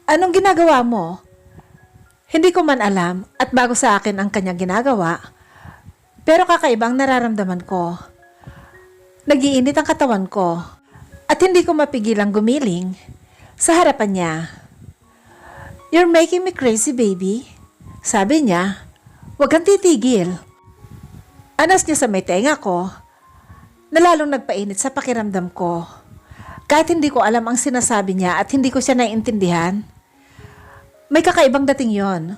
Anong ginagawa mo? Hindi ko man alam at bago sa akin ang kanyang ginagawa, pero kakaibang nararamdaman ko. Nagiinit ang katawan ko at hindi ko mapigilang gumiling sa harapan niya. "You're making me crazy, baby," sabi niya. "Huwag kang titigil." Anas niya sa may tenga ko na lalong nagpainit sa pakiramdam ko. Kahit hindi ko alam ang sinasabi niya at hindi ko siya naiintindihan, may kakaibang dating yon.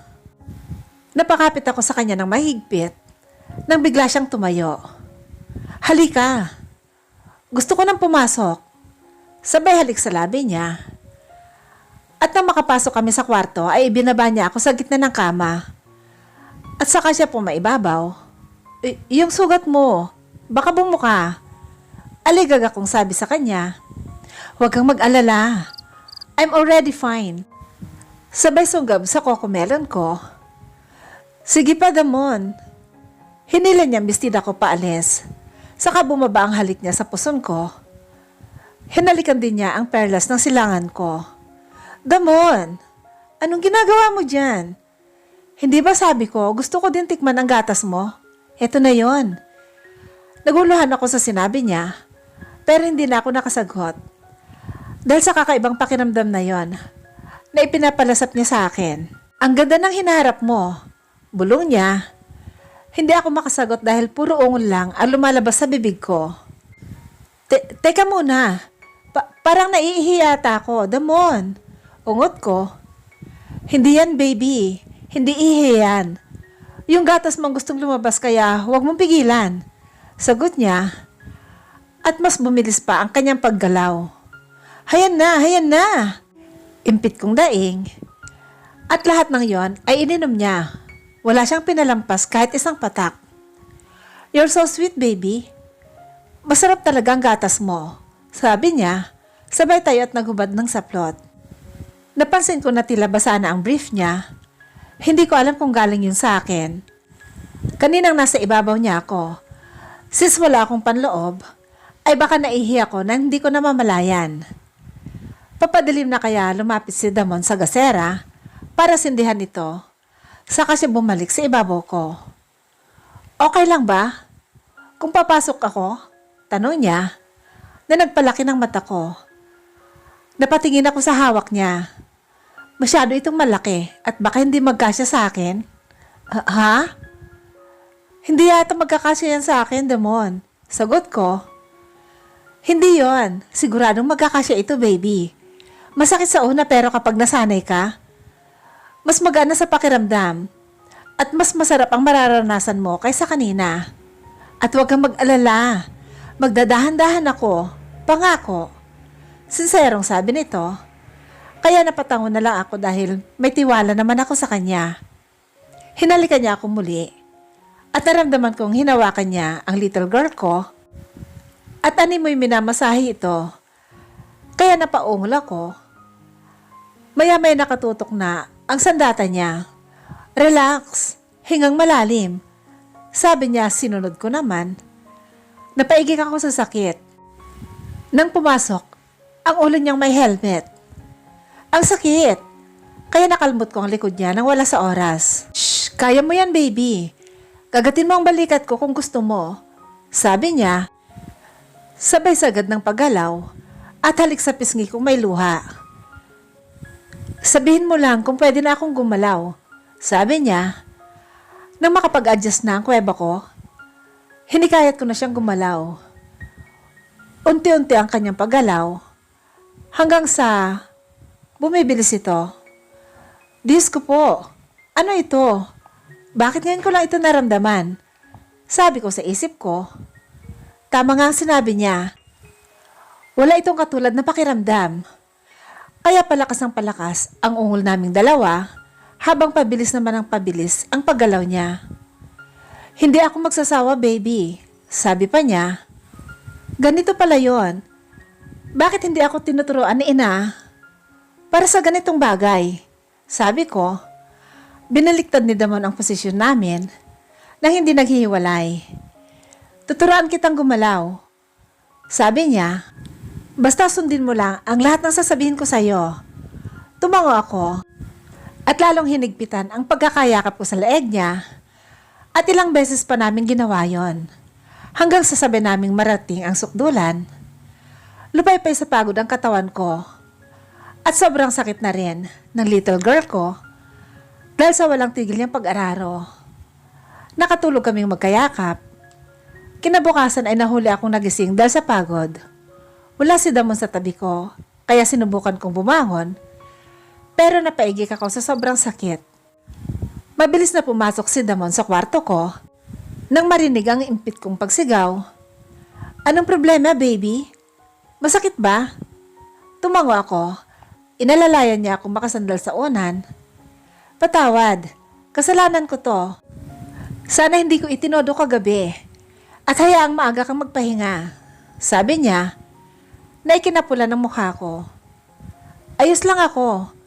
Napakapit ako sa kanya ng mahigpit nang bigla siyang tumayo. "Halika." Gusto ko nang pumasok. Sabay halik sa labi niya. At nang makapasok kami sa kwarto ay ibinaba niya ako sa gitna ng kama. At saka siya pumaibabaw. Yung sugat mo, baka bumuka." Aligag akong sabi sa kanya. "Huwag kang mag-alala. I'm already fine." Sabay sunggab sa cocomelon ko. "Sige pa, Damon." Hinila niya bestida ko paalis. Saka bumaba ang halik niya sa puson ko. Hinalikan din niya ang perlas ng silangan ko. "Damon, anong ginagawa mo dyan? Hindi ba sabi ko gusto ko din tikman ang gatas mo? Eto na yon." Naguluhan ako sa sinabi niya, pero hindi na ako nakasagot. Dahil sa kakaibang pakiramdam na yon, na ipinapalasap niya sa akin. "Ang ganda ng hinaharap mo," bulong niya. Hindi ako makasagot dahil puro ungol lang ang lumalabas sa bibig ko. Teka muna, parang naiihi yata ako, Damon." Ungot ko. "Hindi yan, baby. Hindi ihi yan. Yung gatas mong gustong lumabas kaya huwag mong pigilan." Sagot niya. At mas bumilis pa ang kanyang paggalaw. Hayan na, hayan na." Impit kong daing. At lahat ng yon ay ininom niya. Wala siyang pinalampas kahit isang patak. "You're so sweet, baby. Masarap talaga ang gatas mo," sabi niya. Sabay tayo at naghubad ng saplot. Napansin ko na tila basa na ang brief niya. Hindi ko alam kung galing yun sa akin. Kaninang nasa ibabaw niya ako. Since wala akong panloob, ay baka naihi ako na hindi ko namamalayan. Papadilim na kaya lumapit si Damon sa gasera para sindihan ito. Saka siya bumalik sa ibabaw ko. "Okay lang ba kung papasok ako?" tanong niya na nagpalaki ng mata ko. Napatingin ako sa hawak niya. Masyado itong malaki at baka hindi magkasya sa akin. Ha? "Hindi yata magkakasya yan sa akin, Damon." Sagot ko. "Hindi yon. Siguradong magkakasya ito, baby. Masakit sa una pero kapag nasanay ka, mas magana sa pakiramdam at mas masarap ang mararanasan mo kaysa kanina. At huwag kang mag-alala. Magdadahan-dahan ako. Pangako." Sinserong sabi nito. Kaya napatango na lang ako dahil may tiwala naman ako sa kanya. Hinalikan niya ako muli at naramdaman kong hinawakan niya ang little girl ko at animoy minamasahe ito. Kaya napaungol ako. Maya-maya nakatutok na ang sandata niya. "Relax, hingang malalim." Sabi niya, sinunod ko naman. Napaigik ako sa sakit. Nang pumasok, ang ulo niyang may helmet. Ang sakit. Kaya nakalmot ko ang likod niya nang wala sa oras. "Shh, kaya mo yan, baby. Kagatin mo ang balikat ko kung gusto mo." Sabi niya. Sabay sagad ng paggalaw at halik sa pisngi kong may luha. "Sabihin mo lang kung pwede na akong gumalaw," sabi niya. Nang makapag-adjust na ang kuweba ko, hinikayat ko na siyang gumalaw. Unti-unti ang kanyang paggalaw hanggang sa bumibilis ito. "Diyos ko po, ano ito? Bakit ngayon ko lang ito naramdaman?" Sabi ko sa isip ko. Tama nga ang sinabi niya. Wala itong katulad na pakiramdam. Kaya palakas ng palakas ang ungol naming dalawa habang pabilis naman ang pabilis ang paggalaw niya. "Hindi ako magsasawa, baby," sabi pa niya. "Ganito pala yon. Bakit hindi ako tinuturuan ni ina para sa ganitong bagay?" Sabi ko. Binaliktad ni Damon ang posisyon namin nang hindi naghihiwalay. "Tuturuan kitang gumalaw," sabi niya. "Basta sundin mo lang ang lahat ng sasabihin ko sa'yo." Tumango ako at lalong hinigpitan ang pagkakayakap ko sa leeg niya at ilang beses pa namin ginawa yon hanggang sa sabi naming marating ang sukdulan. Lupay-pay sa pagod ang katawan ko at sobrang sakit na rin ng little girl ko dahil sa walang tigil niyang pag-araro. Nakatulog kaming magkayakap. Kinabukasan ay nahuli akong nagising dahil sa pagod. Wala si Damon sa tabi ko, kaya sinubukan kong bumangon, pero napaigik ako sa sobrang sakit. Mabilis na pumasok si Damon sa kwarto ko nang marinig ang impit kong pagsigaw. Anong problema, baby? Masakit ba? Tumango ako. Inalalayan niya akong makasandal sa unan. Patawad, kasalanan ko to. Sana hindi ko itinodo kagabi at hayaang maaga kang magpahinga. Sabi niya na ikinapula ng mukha ko. Ayos lang ako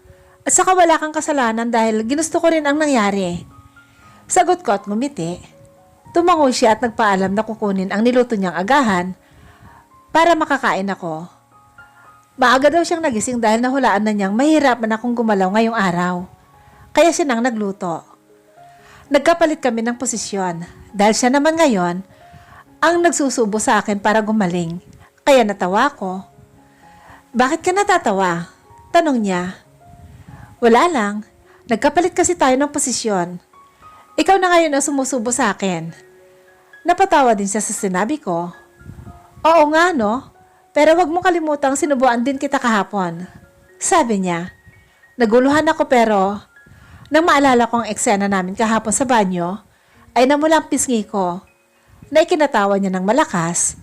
at saka wala kang kasalanan dahil ginusto ko rin ang nangyari. Sagot ko at ngumiti. Tumango siya at nagpaalam na kukunin ang niluto niyang agahan para makakain ako. Maaga daw siyang nagising dahil nahulaan na niyang mahirapan akong gumalaw ngayong araw. Kaya siya nang nagluto. Nagkapalit kami ng posisyon dahil siya naman ngayon ang nagsusubo sa akin para gumaling. Kaya natawa ko. Bakit ka natatawa? Tanong niya. Wala lang. Nagkapalit kasi tayo ng posisyon. Ikaw na ngayon ang sumusubo sa akin. Napatawa din siya sa sinabi ko. Oo nga no, pero wag mo kalimutang sinubuan din kita kahapon. Sabi niya. Naguluhan ako pero nang maalala ko ang eksena namin kahapon sa banyo, ay namulang pisngi ko na ikinatawa niya ng malakas.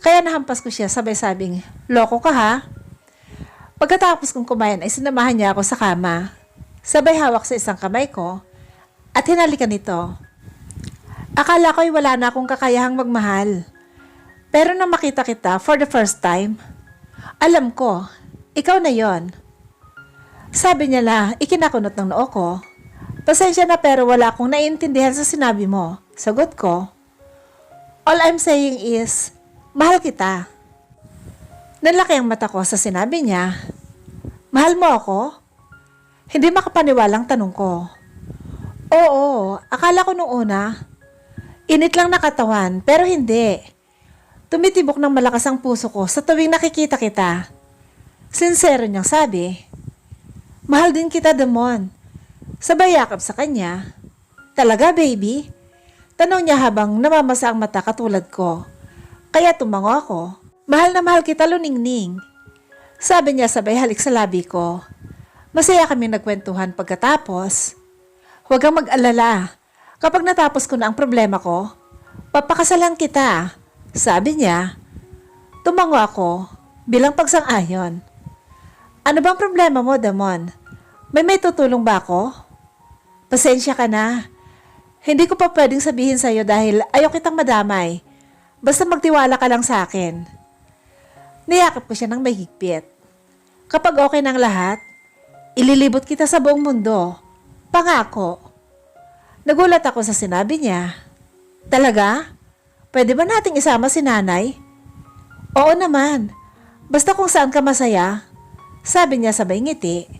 Kaya nahampas ko siya sabay sabing, loko ka ha? Pagkatapos kong kumain ay sinamahan niya ako sa kama. Sabay hawak sa isang kamay ko at hinalikan nito. Akala ko'y wala na akong kakayahang magmahal. Pero nang makita kita for the first time, alam ko, ikaw na yon. Sabi niya la, ikinakunot ng noo ko. Pasensya na pero wala akong naiintindihan sa sinabi mo. Sagot ko. All I'm saying is, mahal kita. Nalaki ang mata ko sa sinabi niya. Mahal mo ako? Hindi makapaniwalang tanong ko. Oo, akala ko nung una, init lang na katawan, pero hindi. Tumitibok ng malakas ang puso ko sa tuwing nakikita kita. Sincero niyang sabi. Mahal din kita, Damon. Sabay yakap sa kanya. Talaga, baby? Tanong niya habang namamasa ang mata katulad ko. Kaya tumango ako. Mahal na mahal kita, luningning. Sabi niya sabay halik sa labi ko. Masaya kami nagkwentuhan pagkatapos. Huwag kang mag-alala. Kapag natapos ko na ang problema ko, papakasalan kita. Sabi niya. Tumango ako bilang pagsang-ayon. Ano bang problema mo, Damon? May tutulong ba ako? Pasensya ka na. Hindi ko pa pwedeng sabihin sa'yo dahil ayaw kitang madamay. Basta magtiwala ka lang sa akin. Niyakap ko siya ng may higpit. Kapag okay ng lahat, ililibot kita sa buong mundo. Pangako. Nagulat ako sa sinabi niya. Talaga? Pwede ba nating isama si nanay? Oo naman. Basta kung saan ka masaya. Sabi niya sabay ngiti.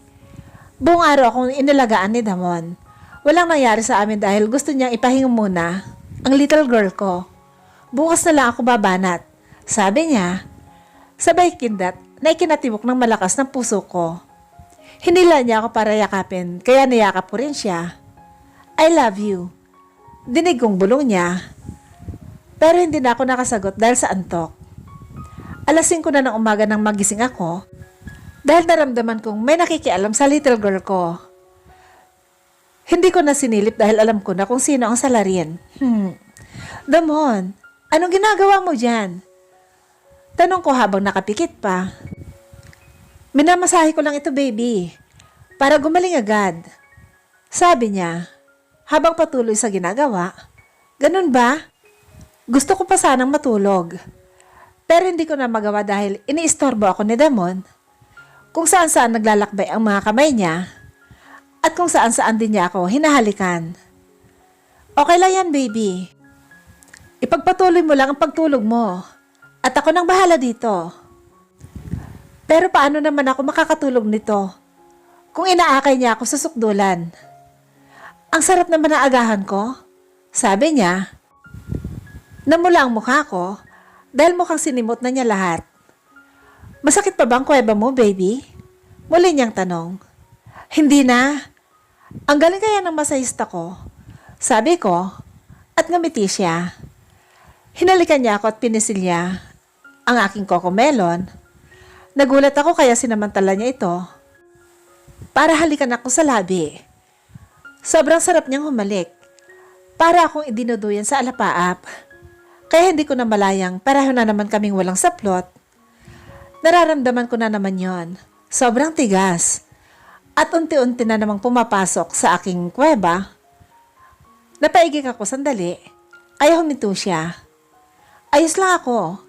Buong araw akong inalagaan ni Damon. Walang nangyari sa amin dahil gusto niyang ipahinga muna ang little girl ko. Bukas na lang ako babanat. Sabi niya. Sabay kindat na ikinatibok ng malakas ng puso ko. Hinila niya ako para yakapin kaya niyakap ko rin siya. I love you. Dinig kong bulong niya. Pero hindi na ako nakasagot dahil sa antok. Alas 5 na ng umaga nang magising ako dahil naramdaman kong may nakikialam sa little girl ko. Hindi ko na sinilip dahil alam ko na kung sino ang salarin. Damon, anong ginagawa mo dyan? Tanong ko habang nakapikit pa. Minamasahe ko lang ito, baby, para gumaling agad. Sabi niya, habang patuloy sa ginagawa. Ganun ba? Gusto ko pa sanang matulog. Pero hindi ko na magawa dahil iniistorbo ako ni Damon. Kung saan-saan naglalakbay ang mga kamay niya at kung saan-saan din niya ako hinahalikan. Okay lang yan, baby. Ipagpatuloy mo lang ang pagtulog mo at ako nang bahala dito. Pero paano naman ako makakatulog nito kung inaakay niya ako sa sukdulan. Ang sarap naman ng agahan ko. Sabi niya, namula ang mukha ko dahil mukhang sinimot na niya lahat. Masakit pa bang kuweba mo, baby? Muli niyang tanong. Hindi na. Ang galing kaya ng masahista ko. Sabi ko, at ngumiti siya. Hinalikan niya ako at pinisil niya ang aking cocomelon. Nagulat ako kaya sinamantala niya ito para halikan ako sa labi. Sobrang sarap niyang humalik. Para akong idinuduyan sa alapaap. Kaya hindi ko na malayang pareho na naman kaming walang saplot. Nararamdaman ko na naman yon. Sobrang tigas. At unti-unti na namang pumapasok sa aking kuweba. Napaigik ako sandali. Kaya huminto siya. Ayos lang ako.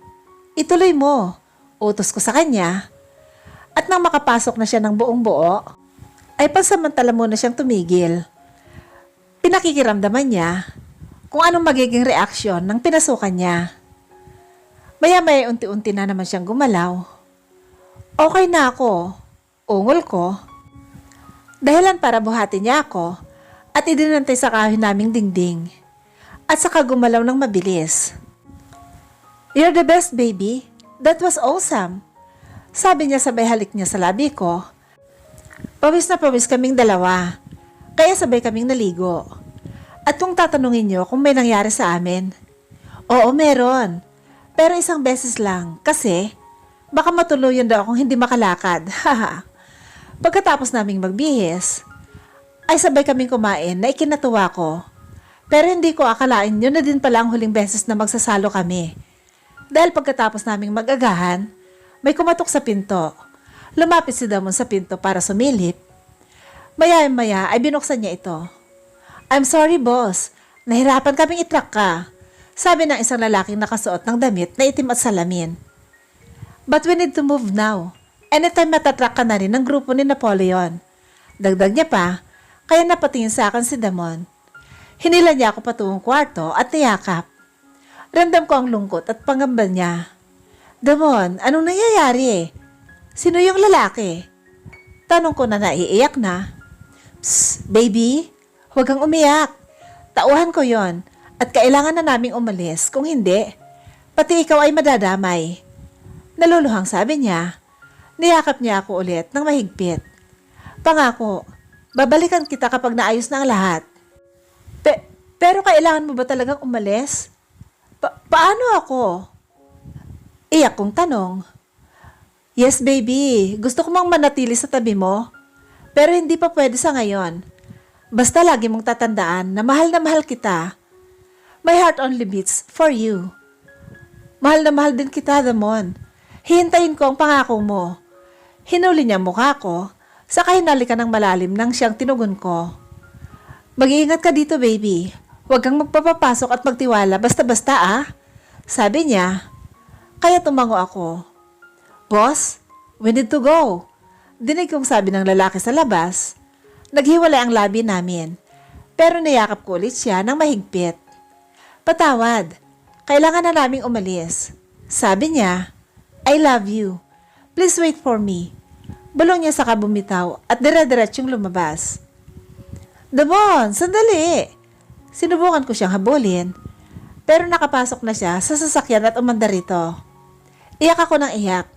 Ituloy mo. Utos ko sa kanya. At nang makapasok na siya ng buong buo, ay pansamantala muna siyang tumigil. Pinakikiramdaman niya kung anong magiging reaksyon ng pinasukan niya. Maya-maya unti-unti na naman siyang gumalaw. Okay na ako. Ungol ko. Dahilan para buhatin niya ako at idinantay sa kahoy naming dingding. At saka gumalaw ng mabilis. You're the best, baby. That was awesome. Sabi niya sabay halik niya sa labi ko. Pawis na pawis kaming dalawa. Kaya sabay kaming naligo. At kung tatanungin niyo kung may nangyari sa amin, oo, meron. Pero isang beses lang kasi baka matuluyan daw akong hindi makalakad. Pagkatapos naming magbihis, ay sabay kaming kumain na ikinatuwa ko. Pero hindi ko akalain yun na din pala ang huling beses na magsasalo kami. Dahil pagkatapos naming mag-agahan, may kumatok sa pinto. Lumapit si Damon sa pinto para sumilip. Maya-maya ay binuksan niya ito. I'm sorry, boss. Nahirapan kaming itrak ka. Sabi ng isang lalaking nakasuot ng damit na itim at salamin. But we need to move now. Anytime matatrack ka na rin ng grupo ni Napoleon. Dagdag niya pa, kaya napatingin sa akin si Damon. Hinila niya ako patungong kwarto at niyakap. Ramdam ko ang lungkot at pangamba niya. Damon, anong nangyayari? Sino yung lalaki? Tanong ko na naiiyak na. Psst, baby, huwag kang umiyak. Tauhan ko yon at kailangan na naming umalis. Kung hindi, pati ikaw ay madadamay. Naluluhang sabi niya. Niyakap niya ako ulit ng mahigpit. Pangako, babalikan kita kapag naayos na ang lahat. Pero kailangan mo ba talagang umalis? Paano ako? Iyak kong tanong. Yes, baby. Gusto ko mang manatili sa tabi mo. Pero hindi pa pwede sa ngayon. Basta lagi mong tatandaan na mahal kita. My heart only beats for you. Mahal na mahal din kita, Damon. Hihintayin ko ang pangako mo. Hinuli niya mukha ko, saka hinalikan ng malalim nang siyang tinugon ko. Mag-iingat ka dito, baby. Huwag kang magpapapasok at magtiwala basta-basta, ah. Sabi niya. Kaya tumango ako. Boss, we need to go. Dinig kong sabi ng lalaki sa labas. Naghiwalay ang labi namin. Pero niyakap ko ulit siya ng mahigpit. Patawad. Kailangan na naming umalis. Sabi niya, I love you. Please wait for me. Bulong niya saka bumitaw at dire-diretsyong lumabas. Damon, sandali. Sinubukan ko siyang habulin. Pero nakapasok na siya sa sasakyan at umandar rito. Iyak ako ng iyak.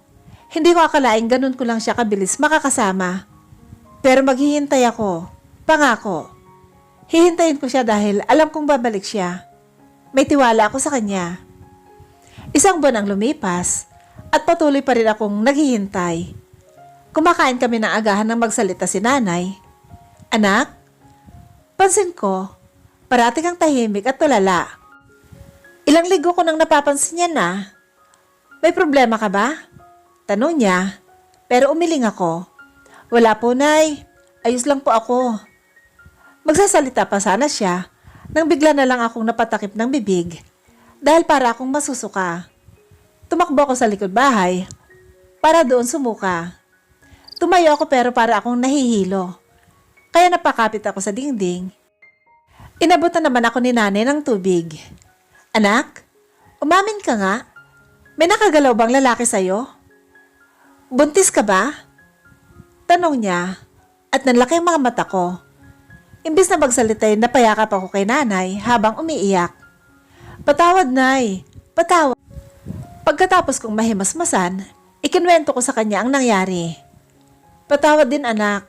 Hindi ko akalaing ganun ko lang siya kabilis makakasama. Pero maghihintay ako. Pangako. Hihintayin ko siya dahil alam kong babalik siya. May tiwala ako sa kanya. Isang buwan ang lumipas at patuloy pa rin akong naghihintay. Kumakain kami ng agahan ng magsalita si nanay. Anak, pansin ko, parati kang tahimik at tulala. Ilang linggo ko nang napapansin niya na. May problema ka ba? Tanong niya, pero umiling ako. Wala po, Nay. Ayos lang po ako. Magsasalita pa sana siya nang bigla na lang akong napatakip ng bibig dahil para akong masusuka. Tumakbo ako sa likod bahay para doon sumuka. Tumayo ako pero para akong nahihilo. Kaya napakapit ako sa dingding. Inabutan naman ako ni nanay ng tubig. Anak, umamin ka nga. May nakagalaw bang lalaki sa'yo? Buntis ka ba? Tanong niya. at nanlaki ang mga mata ko. Imbis na magsalita ay napayakap ako kay nanay habang umiiyak. Patawad, Nay. Patawad. Pagkatapos kong mahimasmasan, ikinwento ko sa kanya ang nangyari. Patawad din, anak.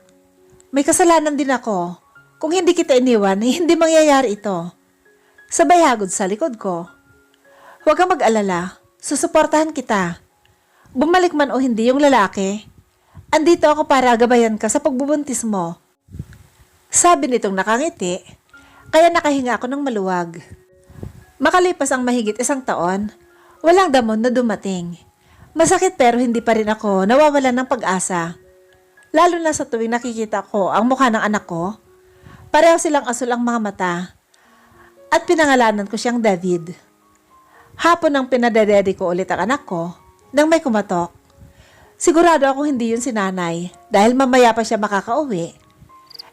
May kasalanan din ako. Kung hindi kita iniwan, hindi mangyayari ito. Sabay hagod sa likod ko. Huwag kang mag-alala. Susuportahan kita. Bumalik man o hindi yung lalaki, andito ako para gabayan ka sa pagbubuntis mo. Sabi nitong nakangiti, kaya nakahinga ako ng maluwag. Makalipas ang mahigit 1 taon, walang damon na dumating. Masakit pero hindi pa rin ako nawawalan ng pag-asa. Lalo na sa tuwing nakikita ko ang mukha ng anak ko, pareho silang asul ang mga mata. At pinangalanan ko siyang David. Hapon nang pinadededy ko ulit ang anak ko, nang may kumatok. Sigurado ako hindi yun si nanay dahil mamaya pa siya makakauwi.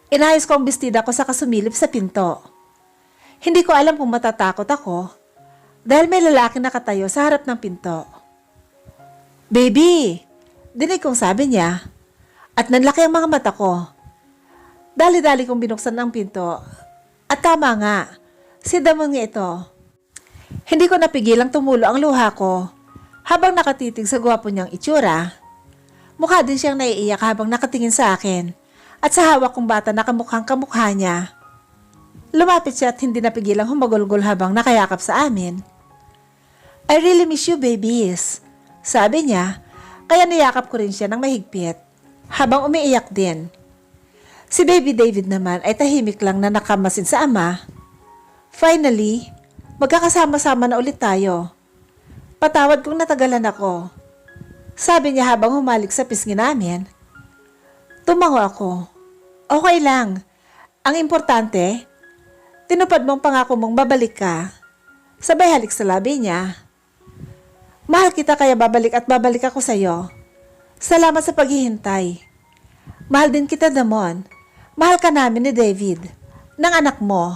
Inayos ko ang bestida ko sa kasumilip sa pinto. Hindi ko alam kung matatakot ako dahil may lalaki nakatayo sa harap ng pinto. Baby! Dinig kong sabi niya at nanlaki ang mga mata ko. Dali-dali kong binuksan ang pinto at tama nga, si Damon nga ito. Hindi ko napigilang tumulo ang luha ko habang nakatitig sa gwapo niyang itsura. Mukha din siyang naiiyak habang nakatingin sa akin at sa hawak kong bata na kamukhang kamukha niya. Lumapit siya at hindi napigilang humagulgol habang nakayakap sa amin. I really miss you, babies. Sabi niya, kaya niyakap ko rin siya ng mahigpit habang umiiyak din. Si Baby David naman ay tahimik lang na nakamasin sa ama. Finally, magkakasama-sama na ulit tayo. Patawad kung natagalan ako. Sabi niya habang humalik sa pisngi namin. Tumango ako. Okay lang. Ang importante, tinupad mong pangako mong babalik ka. Sabay halik sa labi niya. Mahal kita kaya babalik at babalik ako sa'yo. Salamat sa paghihintay. Mahal din kita, Damon. Mahal ka namin ni David, ng anak mo.